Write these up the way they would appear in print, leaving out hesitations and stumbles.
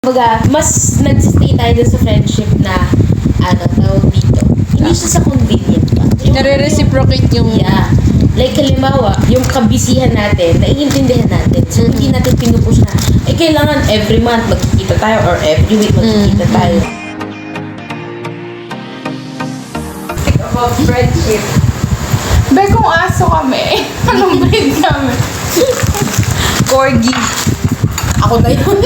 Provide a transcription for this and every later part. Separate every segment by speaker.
Speaker 1: Kumbaga, mas nagsistay tayo dun sa friendship na, tawag dito. Hindi siya sa convenient pa.
Speaker 2: Nare-reciprocate yung...
Speaker 1: Yeah. Like, halimbawa, yung kabisihan natin, naiintindihan natin. So, hindi natin pinupush na, kailangan every month magkikita tayo or every week magkikita tayo.
Speaker 2: About friendship.
Speaker 3: Be, kung aso kami, anong breed kami?
Speaker 2: Corgi.
Speaker 1: Ako na yun.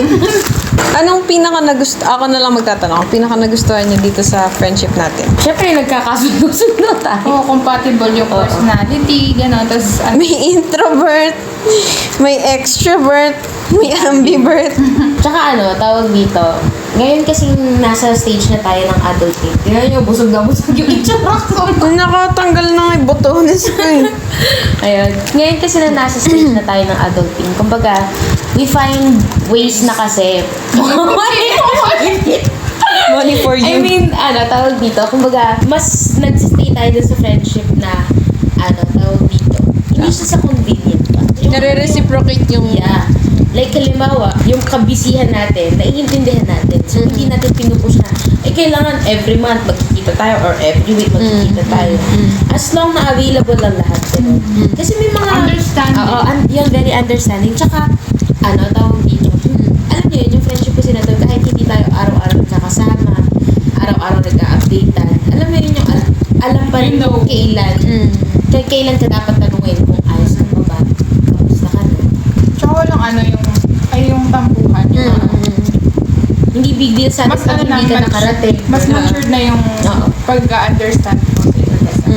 Speaker 2: Anong ako na lang magtatanong, ang pinaka nagustuhan niyo dito sa friendship natin?
Speaker 1: Siyempre, nagkakasundo-sundo tayo.
Speaker 3: Oo, compatible yung personality, gano'n. Tapos,
Speaker 2: May introvert, may extrovert, may ambivert.
Speaker 1: Tsaka tawag dito, ngayon kasi nasa stage na tayo ng adulting. Tingnan nyo, busog na busog yung itsura ko.
Speaker 2: Nakatanggal na nga yung botones ko eh.
Speaker 1: Ayun. Ngayon kasi nasa stage na tayo ng adulting. Kumbaga, we find ways na kasi.
Speaker 2: Money for you.
Speaker 1: I mean, tawag dito. Kumbaga, mas nagsistay tayo dun sa friendship na, tawag dito. Hindi siya sa convenient pa.
Speaker 2: Nare-reciprocate yung...
Speaker 1: Yeah. Like, halimbawa, yung kabisihan natin, naiintindihan natin. So, hindi natin pinupush na, kailangan every month magkikita tayo or every week magkikita tayo. As long na available lang lahat. Kasi may mga...
Speaker 3: Understanding.
Speaker 1: Oo, yun, very understanding. Tsaka, tawag dito. Alam niyo yun, yung friendship kasi na to, kahit hindi tayo araw-araw nagkakasama, araw-araw nag-a-updatean, alam mo yun yung alam pa rin kung kailan. Kailan ka dapat tanungin kung ayos ka pa ba? Kamusta ka na?
Speaker 3: tsaka walang yung tampuhan.
Speaker 1: Hindi big deal sa
Speaker 3: Mas
Speaker 1: atin pag hindi ka nakarating.
Speaker 3: Mas matured na yung
Speaker 1: Oo.
Speaker 3: pag-understand mo sa isa't isa.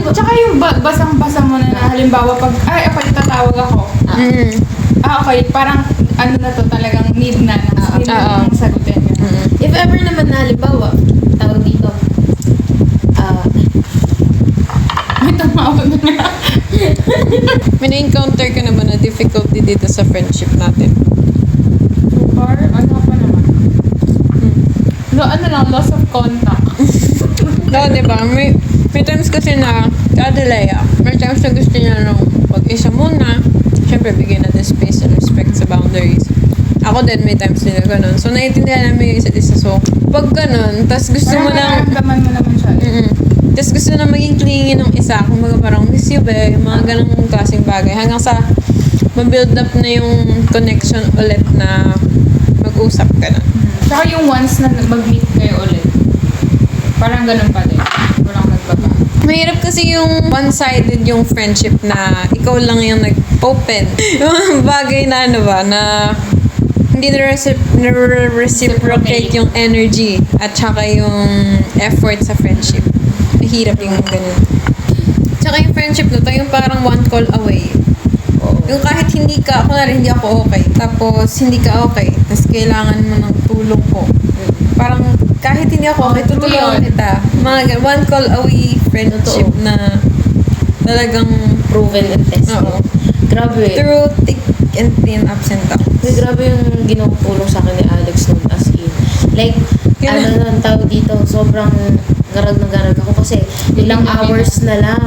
Speaker 3: Tsaka yung basang-basa mo na halimbawa pag, ako itatawag ako. Okay, parang na to talagang need na. Need na yung sagutin.
Speaker 1: If ever naman na halimbawa, tawag dito,
Speaker 3: May tumawag na.
Speaker 2: May na-encounter ka naman na difficulty dito sa friendship natin?
Speaker 3: So far, pa naman? Loss of contact.
Speaker 2: Oo, diba? May times kasi na kadelaya. May times na gusto niya nung pag-isa muna. Siyempre, bigyan natin space and respect sa boundaries. Ako din, may times din na ganun. So, naiintindihan namin yung isa't isa. So, pag ganun, tas gusto mo lang...
Speaker 3: Nararamdaman mo naman siya.
Speaker 2: Tapos gusto na maging clingy ng isa. Kung parang miss you ba, yung mga ganong klaseng bagay. Hanggang sa ma-build up na yung connection ulit na mag-usap ka na.
Speaker 3: Tsaka yung once na mag-meet kayo ulit, parang ganun pa din. Walang nagbabago.
Speaker 2: Mahirap kasi yung one-sided yung friendship na ikaw lang yung nag-open. Yung bagay na na hindi na-reciprocate yung energy at saka yung effort sa friendship. Mahirap yung ganun. Tsaka yung friendship na to, yung parang one call away. Yung kahit hindi ka, kunwari hindi ako okay, tapos hindi ka okay, tapos kailangan mo ng tulong ko. Parang kahit hindi ako okay, tutulungan kita. Mga one call away friendship na talagang
Speaker 1: proven and tested.
Speaker 2: Oo.
Speaker 1: Grabe.
Speaker 2: through thick and thin, ups and downs.
Speaker 1: Grabe yung ginutulong sa akin ni Alex nun as in. Like, ang tawag dito, sobrang garag na garag ako kasi ilang hours na lang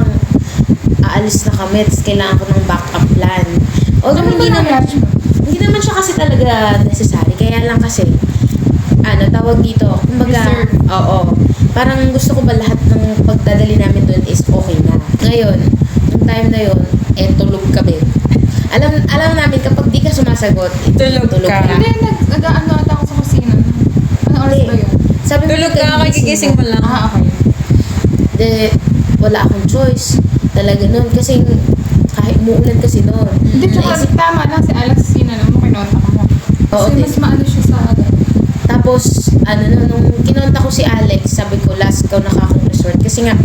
Speaker 1: aalis na kami, tapos kailangan ko ng backup plan. Although hindi naman siya kasi talaga necessary, kaya lang kasi tawag dito, kumbaga, parang gusto ko ba lahat ng pagdadali namin doon is okay na. Ngayon, yung time na yun, tulog kami. Alam namin kapag di ka sumasagot,
Speaker 2: Tulog ka.
Speaker 3: Hindi, nag-ano ata ako sa kusina. Ano oras ba yun?
Speaker 1: Sabi
Speaker 2: Tulog ka, kagigising mo lang.
Speaker 3: Okay.
Speaker 1: De, wala akong choice. Talaga nun. Kasi kahit umuulan kasi nun.
Speaker 3: Hindi, tsaka tama lang si Alex sinanong mo, kinontak mo.
Speaker 1: Oo,
Speaker 3: Kasi
Speaker 1: di.
Speaker 3: mas maano siya sa agad.
Speaker 1: Tapos, nung kinonta ko si Alex, sabi ko, last ikaw resort. Kasi nga,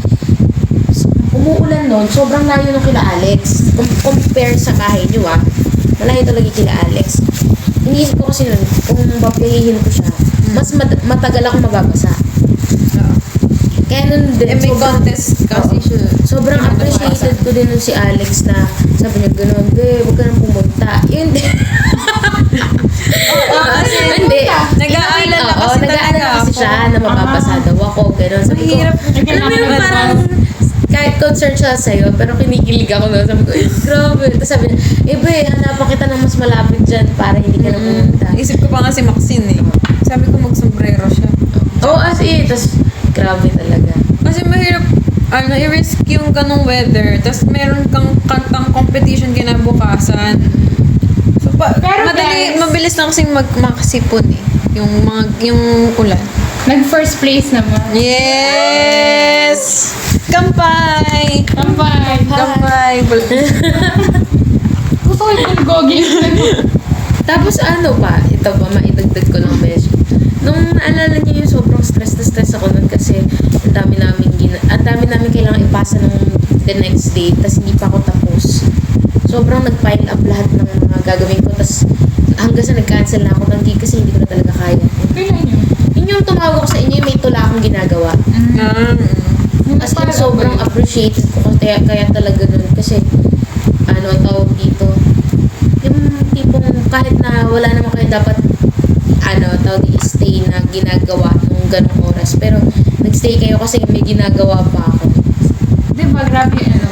Speaker 1: umuulan nun, sobrang layo nung kila Alex. Compare sa bahay niyo, malayo talaga kila Alex. Iniisip ko kasi nun, kung babayihin ko siya, mas matagal ako mababasa. Kaya nun din,
Speaker 2: May contest kasi siya.
Speaker 1: sobrang appreciated ko din nun si Alex na sabi niya gano'n, huwag ka nang pumunta. Yun din. Hindi.
Speaker 2: Nag-aalala kasi
Speaker 1: nag-aalala
Speaker 2: talaga
Speaker 1: kasi
Speaker 2: ako.
Speaker 1: siya na mababasa daw ako. Gano'n. Sabi ko,
Speaker 2: Mahirap.
Speaker 1: alam mo yung parang kahit concerned siya sa'yo, pero kinikilig ako na. Sabi ko, grabe. Tapos sabi niya, be, hanapan kita ng mas malapit dyan para hindi ka na pumunta.
Speaker 2: Isip ko pa nga si Maxine eh. Sabi ko mag-sombrero siya.
Speaker 1: Oo, as in. Tapos, grabe talaga.
Speaker 2: Kasi mahirap, i-risk yung ganong weather. Tapos meron kang kantang competition kinabukasan. So,
Speaker 3: Pero
Speaker 2: mabilis na kasing makasipon eh. Yung ulan.
Speaker 3: Nag-first place naman.
Speaker 2: Yes! Kampay!
Speaker 3: Kampay.
Speaker 2: Kampay!
Speaker 3: Gusto ko yung bulgogi.
Speaker 1: Tapos ito pa, maidagdag ko ng besh. Nung naalala niyo yung sobrang stress na stress ako nun kasi ang dami namin kailangan ipasa ng the next day, tapos hindi pa ako tapos. Sobrang nag-pile up lahat ng mga gagawin ko, tapos hanggang sa nag-cancel na ako ng gig kasi hindi ko na talaga kaya.
Speaker 3: Kailan yun?
Speaker 1: Yun yung tumawag ko sa inyo, may tula akong ginagawa. As in, sobrang appreciated ko kaya talaga nun. Kasi, ang tawag dito, yung tipong kahit na wala naman kayo dapat, tawag di stay na ginagawa nung ganong oras. Pero, nagstay kayo kasi may ginagawa pa ako.
Speaker 3: Diba, grabe yung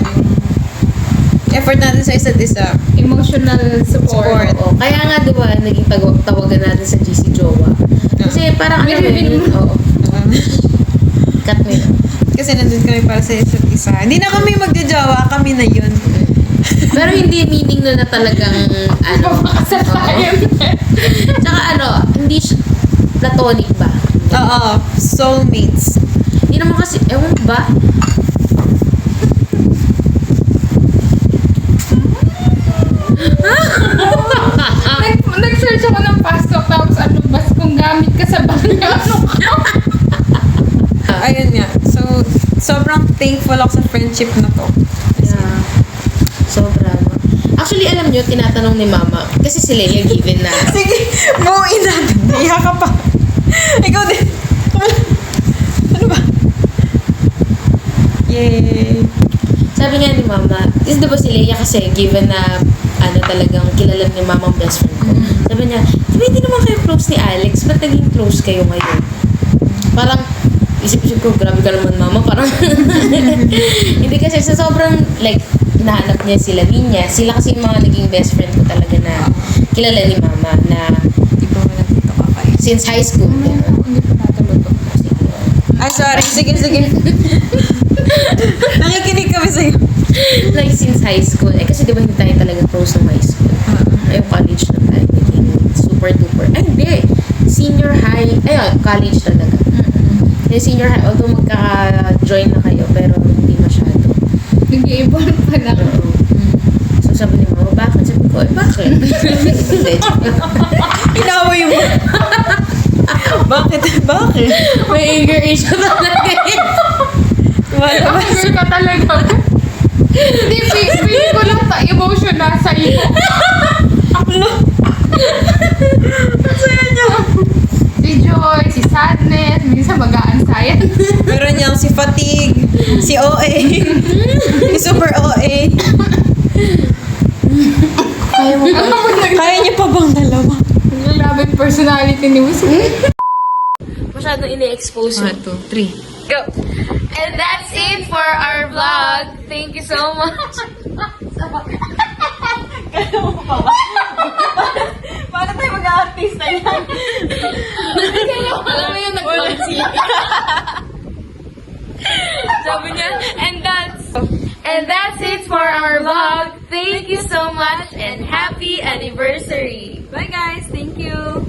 Speaker 2: Effort natin sa isa't isa.
Speaker 3: emotional support.
Speaker 1: Oo. Kaya nga, di ba, naging tawagan natin sa GC Jowa. Kasi parang oo. Cut mo yun.
Speaker 2: Kasi nandun kami para sa isa't isa. Hindi na kami magjajawa, kami na yun.
Speaker 1: Pero hindi meaning nun na talagang,
Speaker 3: Sa tayo.
Speaker 1: Tsaka hindi siya platonic ba?
Speaker 2: Oo, soulmates.
Speaker 1: Hindi naman kasi, ewan ko ba?
Speaker 3: Nag-search ako ng pasok tapos bas kung gamit ka sa banyo,
Speaker 2: Ayun nga. So, sobrang thankful ako sa friendship na to.
Speaker 1: Yeah. Sobra. Actually, alam nyo, tinatanong ni Mama, kasi si Leia given na.
Speaker 2: Sige, buuin natin. Iyak ka pa. Ikaw din. Ano ba? Yay!
Speaker 1: Sabi nga ni Mama, is di ba si Leia kasi given na talagang kilala ni Mama ang best friend ko. Sabi niya, di ba hindi naman kayo close ni Alex? Ba't naging close kayo ngayon? Parang, isip-isip ko, grabe ka naman Mama. Parang, hindi kasi sa sobrang, like, hinahanap niya sila niya. Sila kasi yung mga naging best friend ko talaga na kilala ni Mama na
Speaker 2: Di ba wala dito kakay?
Speaker 1: since high school.
Speaker 3: Hindi pa natuluto.
Speaker 2: Ay, sorry. Sige. Nakikinig kami sa'yo.
Speaker 1: Like, since high school. Kasi di ba hindi tayo talaga close ng high school. Ay, college na tayo. Naging super duper. Ay, hindi. Senior high. Ayun, college talaga. Yung senior high, although magka-join na kayo, pero hindi masyado.
Speaker 3: Nag-i-evolve pa lang.
Speaker 1: Oo. So, sabi ni Mama, bakit? Sabi ko, bakit?
Speaker 2: Inaway mo. Bakit?
Speaker 1: May anger issue talaga eh.
Speaker 2: Wala ba?
Speaker 3: Anger ka talaga. Hindi, feeling ko lang emotion nasa iyo.
Speaker 2: Ano? Masaya niya.
Speaker 3: Si Joy, si Sadness, minsan mag-aansayan.
Speaker 2: Meron niyang si Fatigue, si OA, si Super OA.
Speaker 1: Kaya mo ba?
Speaker 2: Kaya niya pa bang dalawa?
Speaker 3: Grabe yung personality ni Wisky.
Speaker 1: Masyadong ini-expose mo.
Speaker 2: 1, 2, 3.
Speaker 1: Go! And that's it for our vlog. Thank you so much.
Speaker 2: Paano tayo mag-artista yan?
Speaker 1: Alam mo yung nag-fancy. Sabi niya, and that's it for our vlog. Thank you so much and happy anniversary.
Speaker 2: Bye guys, thank you.